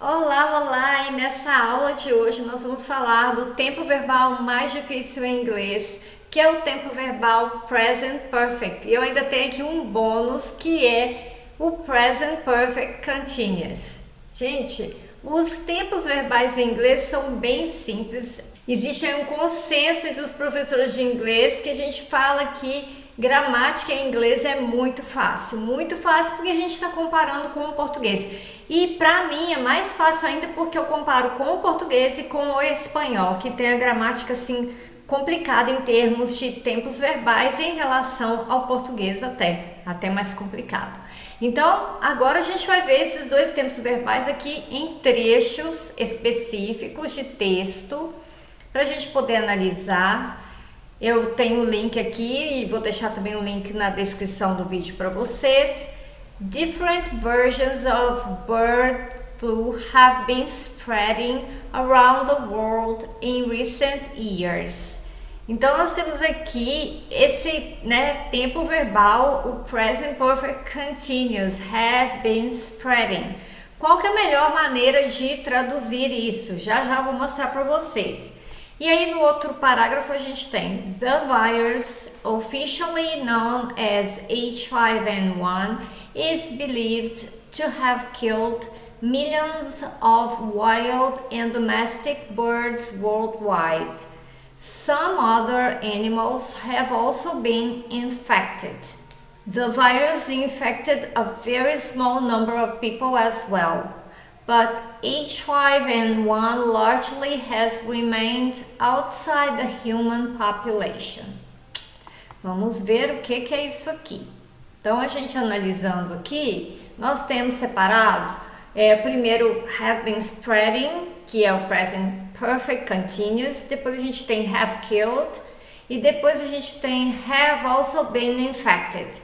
Olá, olá! E nessa aula de hoje nós vamos falar do tempo verbal mais difícil em inglês, que é o tempo verbal Present Perfect. E eu ainda tenho aqui um bônus que é o Present Perfect Continuous. Gente, os tempos verbais em inglês são bem simples. Existe aí um consenso entre os professores de inglês que a gente fala que gramática em inglês é muito fácil porque a gente está comparando com o português. E para mim é mais fácil ainda porque eu comparo com o português e com o espanhol, que tem a gramática assim complicada em termos de tempos verbais em relação ao português até mais complicado. Então, agora a gente vai ver esses dois tempos verbais aqui em trechos específicos de texto para a gente poder analisar. Eu tenho o link aqui e vou deixar também o link na descrição do vídeo para vocês. Different versions of bird flu have been spreading around the world in recent years. Então nós temos aqui esse tempo verbal, o present perfect continuous, have been spreading. Qual que é a melhor maneira de traduzir isso? Já já vou mostrar para vocês. E aí no outro parágrafo a gente tem The virus, officially known as H5N1, is believed to have killed millions of wild and domestic birds worldwide. Some other animals have also been infected. The virus infected a very small number of people as well, but H5N1 largely has remained outside the human population. Vamos ver o que é isso aqui. Então, a gente analisando aqui, nós temos separados, primeiro have been spreading, que é o present perfect continuous, depois a gente tem have killed, e depois a gente tem have also been infected,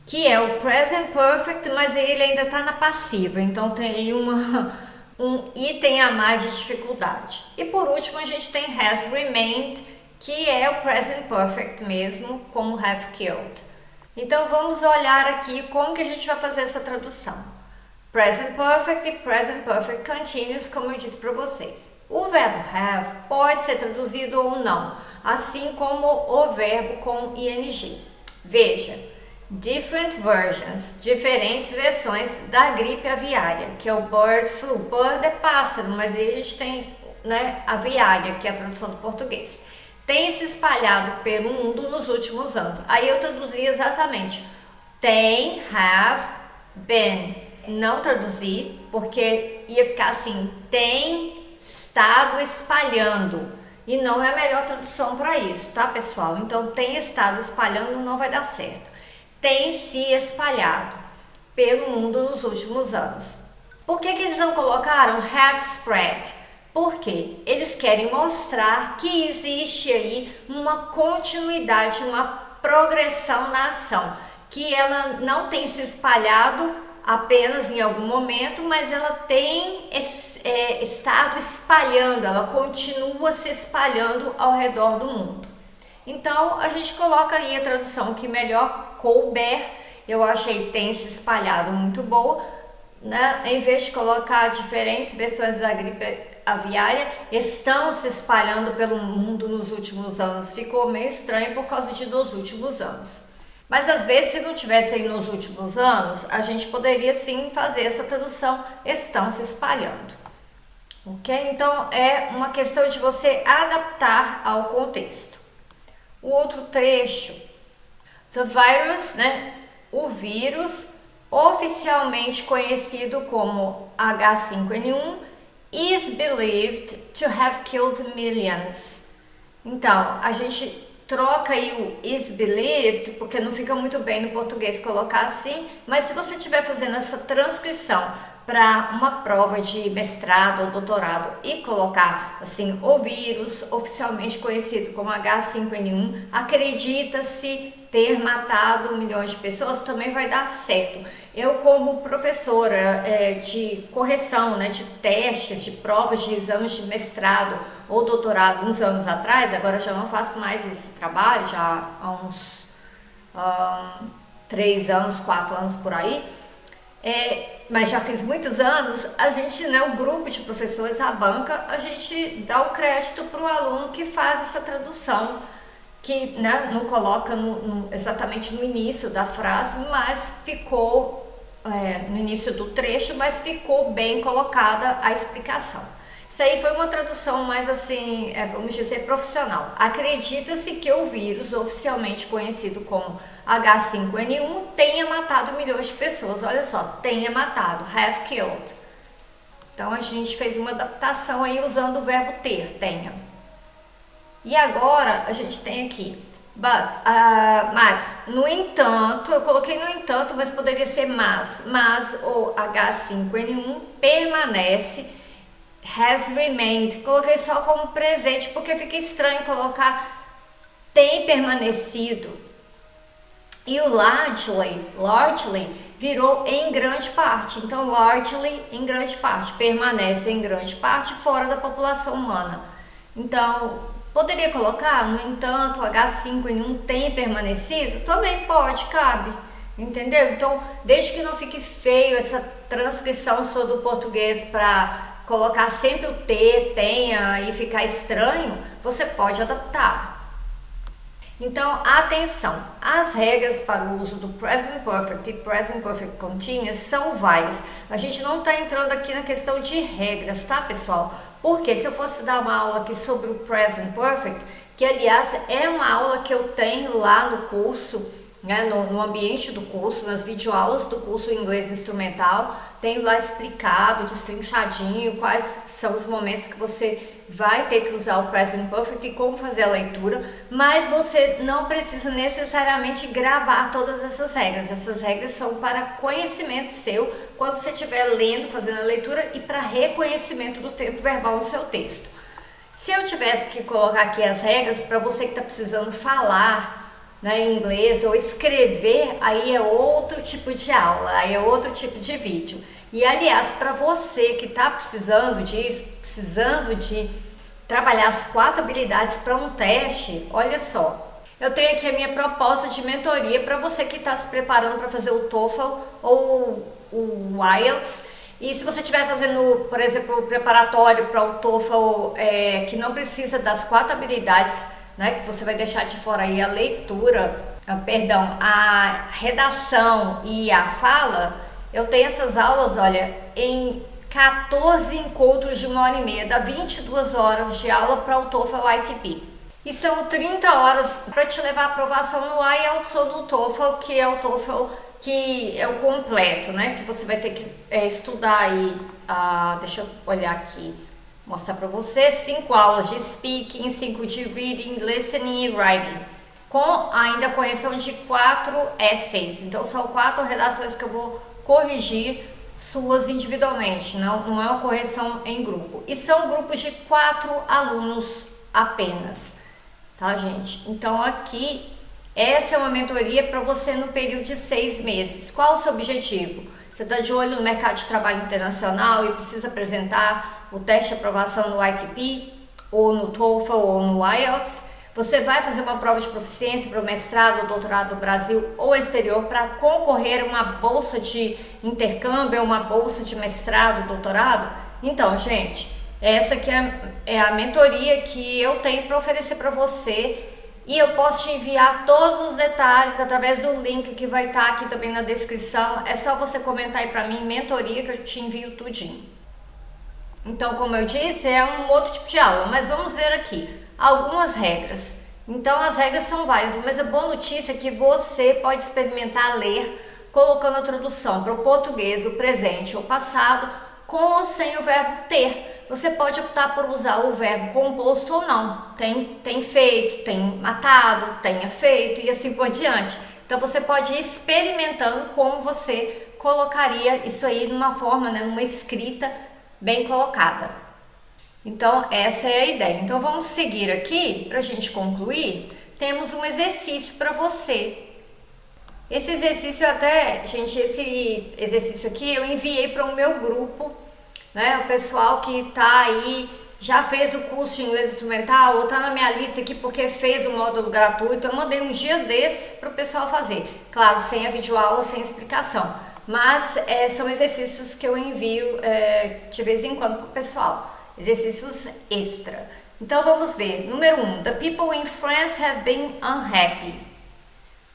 que é o present perfect, mas ele ainda está na passiva, então tem um item a mais de dificuldade. E por último a gente tem has remained, que é o present perfect mesmo, como have killed. Então vamos olhar aqui como que a gente vai fazer essa tradução. Present perfect e present perfect continuous, como eu disse para vocês. O verbo have pode ser traduzido ou não, assim como o verbo com ing. Veja, different versions, diferentes versões da gripe aviária, que é o bird flu. Bird é pássaro, mas aí a gente tem aviária, que é a tradução do português. Tem se espalhado pelo mundo nos últimos anos. Aí eu traduzi exatamente. Tem, have, been. Não traduzi, porque ia ficar assim, tem estado espalhando. E não é a melhor tradução para isso, tá, pessoal? Então, tem estado espalhando não vai dar certo. Tem se espalhado pelo mundo nos últimos anos. Por que eles não colocaram have spread? Porque eles querem mostrar que existe aí uma continuidade, uma progressão na ação, que ela não tem se espalhado apenas em algum momento, mas ela tem estado espalhando, ela continua se espalhando ao redor do mundo. Então a gente coloca aí a tradução que melhor couber. Eu achei tem se espalhado muito boa, né? Em vez de colocar diferentes versões da gripe aviária, estão se espalhando pelo mundo nos últimos anos. Ficou meio estranho por causa de dos últimos anos. Mas às vezes, se não tivesse aí nos últimos anos, a gente poderia sim fazer essa tradução, estão se espalhando. Ok? Então é uma questão de você adaptar ao contexto. O outro trecho, the virus, o vírus, oficialmente conhecido como H5N1, is believed to have killed millions. Então, a gente troca aí o is believed, porque não fica muito bem no português colocar assim, mas se você estiver fazendo essa transcrição para uma prova de mestrado ou doutorado e colocar assim, o vírus oficialmente conhecido como H5N1, acredita-se ter matado milhões de pessoas, também vai dar certo. Eu, como professora de correção, de testes, de provas, de exames de mestrado ou doutorado uns anos atrás, agora já não faço mais esse trabalho, já há uns 3 anos, 4 anos por aí, mas já fiz muitos anos, a gente, né, o grupo de professores, a banca, a gente dá o crédito para o aluno que faz essa tradução, que, né, não coloca exatamente no início da frase, mas ficou no início do trecho, mas ficou bem colocada a explicação. Isso aí foi uma tradução mais assim, vamos dizer, profissional. Acredita-se que o vírus, oficialmente conhecido como H5N1, tenha matado milhões de pessoas. Olha só, tenha matado, have killed. Então a gente fez uma adaptação aí usando o verbo ter, tenha. E agora a gente tem aqui, mas, no entanto, eu coloquei no entanto, mas poderia ser mas o H5N1 permanece, has remained, coloquei só como presente porque fica estranho colocar tem permanecido. E o largely virou em grande parte, então largely em grande parte, permanece em grande parte fora da população humana. Então, poderia colocar, no entanto, o H5N1 tem permanecido? Também pode, cabe, entendeu? Então, desde que não fique feio essa transcrição sua do português para colocar sempre o ter, tenha e ficar estranho, você pode adaptar. Então, atenção, as regras para o uso do Present Perfect e Present Perfect Continuous são várias. A gente não está entrando aqui na questão de regras, tá, pessoal? Porque se eu fosse dar uma aula aqui sobre o Present Perfect, que aliás é uma aula que eu tenho lá no curso, né, no ambiente do curso, nas videoaulas do curso Inglês Instrumental, tenho lá explicado, destrinchadinho, quais são os momentos que você vai ter que usar o Present Perfect e como fazer a leitura, mas você não precisa necessariamente gravar todas essas regras são para conhecimento seu, quando você estiver lendo, fazendo a leitura e para reconhecimento do tempo verbal no seu texto. Se eu tivesse que colocar aqui as regras para você que está precisando falar, né, em inglês ou escrever, aí é outro tipo de aula, aí é outro tipo de vídeo. E aliás, para você que está precisando disso, precisando de trabalhar as 4 habilidades para um teste, olha só, eu tenho aqui a minha proposta de mentoria para você que está se preparando para fazer o TOEFL ou o IELTS. E se você estiver fazendo, por exemplo, o preparatório para o TOEFL, que não precisa das 4 habilidades, né, que você vai deixar de fora aí a leitura, a redação e a fala, eu tenho essas aulas, olha, em 14 encontros de 1h30, dá 22 horas de aula para o TOEFL ITP. E são 30 horas para te levar à aprovação no IELTS ou no TOEFL, que é o TOEFL que é o completo, né, que você vai ter que estudar aí, deixa eu olhar aqui, mostrar para você, 5 aulas de speaking, 5 de reading, listening e writing, com ainda correção de 4 essays. Então são 4 redações que eu vou corrigir suas individualmente, não é uma correção em grupo. E são grupos de 4 alunos apenas, tá, gente? Então aqui, essa é uma mentoria para você no período de 6 meses. Qual o seu objetivo? Você está de olho no mercado de trabalho internacional e precisa apresentar o teste de aprovação no ITP, ou no TOEFL, ou no IELTS. Você vai fazer uma prova de proficiência para o mestrado ou doutorado do Brasil ou exterior para concorrer a uma bolsa de intercâmbio, uma bolsa de mestrado, doutorado? Então, gente, essa aqui é a mentoria que eu tenho para oferecer para você. E eu posso te enviar todos os detalhes através do link que vai estar aqui também na descrição. É só você comentar aí pra mim, mentoria, que eu te envio tudinho. Então, como eu disse, é um outro tipo de aula, mas vamos ver aqui algumas regras. Então, as regras são várias, mas a boa notícia é que você pode experimentar ler colocando a tradução para o português, o presente ou passado, com ou sem o verbo ter. Você pode optar por usar o verbo composto ou não. Tem feito, tem matado, tenha feito e assim por diante. Então você pode ir experimentando como você colocaria isso aí numa forma, né, numa escrita bem colocada. Então essa é a ideia. Então vamos seguir aqui, para a gente concluir, temos um exercício para você. Esse exercício esse exercício aqui eu enviei para o meu grupo, né? O pessoal que tá aí, já fez o curso de inglês instrumental ou tá na minha lista aqui porque fez o módulo gratuito. Eu mandei um dia desses para o pessoal fazer, claro, sem a videoaula, sem explicação, mas são exercícios que eu envio de vez em quando para o pessoal, exercícios extra. Então vamos ver. Número 1, the people in France have been unhappy.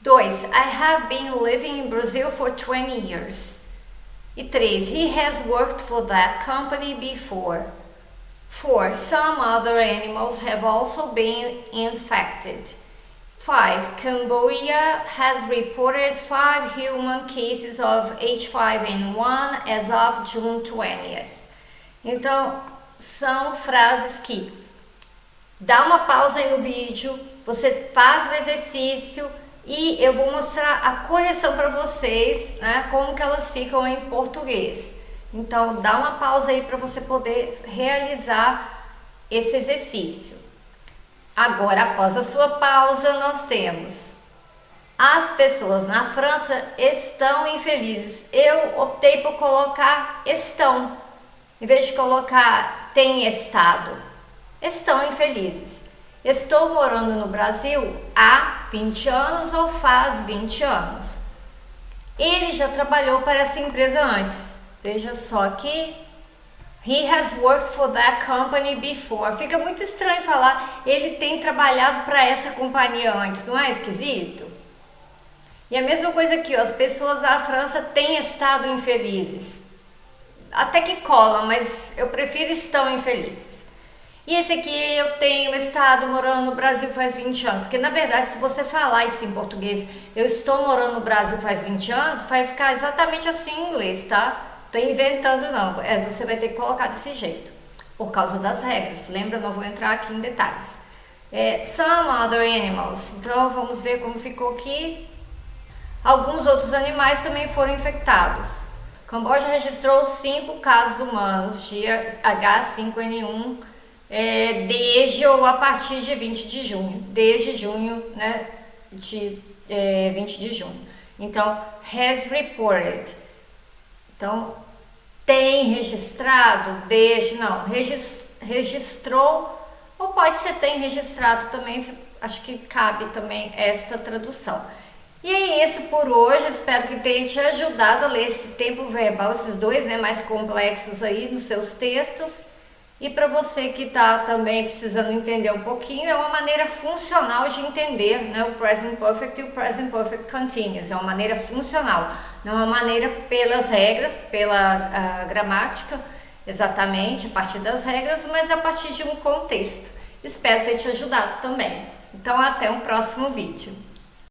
2, I have been living in Brazil for 20 years. E 3, he has worked for that company before. 4, some other animals have also been infected. 5, Cambodia has reported 5 human cases of H5N1 as of June 20th. Então, são frases que dá uma pausa aí no vídeo, você faz o exercício e eu vou mostrar a correção para vocês, né, como que elas ficam em português. Então, dá uma pausa aí para você poder realizar esse exercício. Agora, após a sua pausa, nós temos: as pessoas na França estão infelizes. Eu optei por colocar estão, em vez de colocar tem estado. Estão infelizes. Estou morando no Brasil há 20 anos ou faz 20 anos. Ele já trabalhou para essa empresa antes. Veja só aqui. He has worked for that company before. Fica muito estranho falar ele tem trabalhado para essa companhia antes, não é esquisito? E a mesma coisa aqui, ó, as pessoas da França têm estado infelizes. Até que cola, mas eu prefiro estão infelizes. E esse aqui, eu tenho estado morando no Brasil faz 20 anos. Porque na verdade, se você falar isso em português, eu estou morando no Brasil faz 20 anos, vai ficar exatamente assim em inglês, tá? Tô inventando não, você vai ter que colocar desse jeito, por causa das regras. Lembra, não vou entrar aqui em detalhes. Some other animals, então vamos ver como ficou aqui. Alguns outros animais também foram infectados. Camboja registrou 5 casos humanos de H5N1 desde ou a partir de 20 de junho, desde junho, né, de 20 de junho. Então, has reported. Então, tem registrado, desde, não, registrou, ou pode ser tem registrado também, acho que cabe também esta tradução. E é isso por hoje, espero que tenha te ajudado a ler esse tempo verbal, esses dois, né, mais complexos aí nos seus textos. E para você que está também precisando entender um pouquinho, é uma maneira funcional de entender, né, o Present Perfect e o Present Perfect Continuous. É uma maneira funcional, não é uma maneira pelas regras, pela gramática, exatamente, a partir das regras, mas a partir de um contexto. Espero ter te ajudado também. Então, até um próximo vídeo.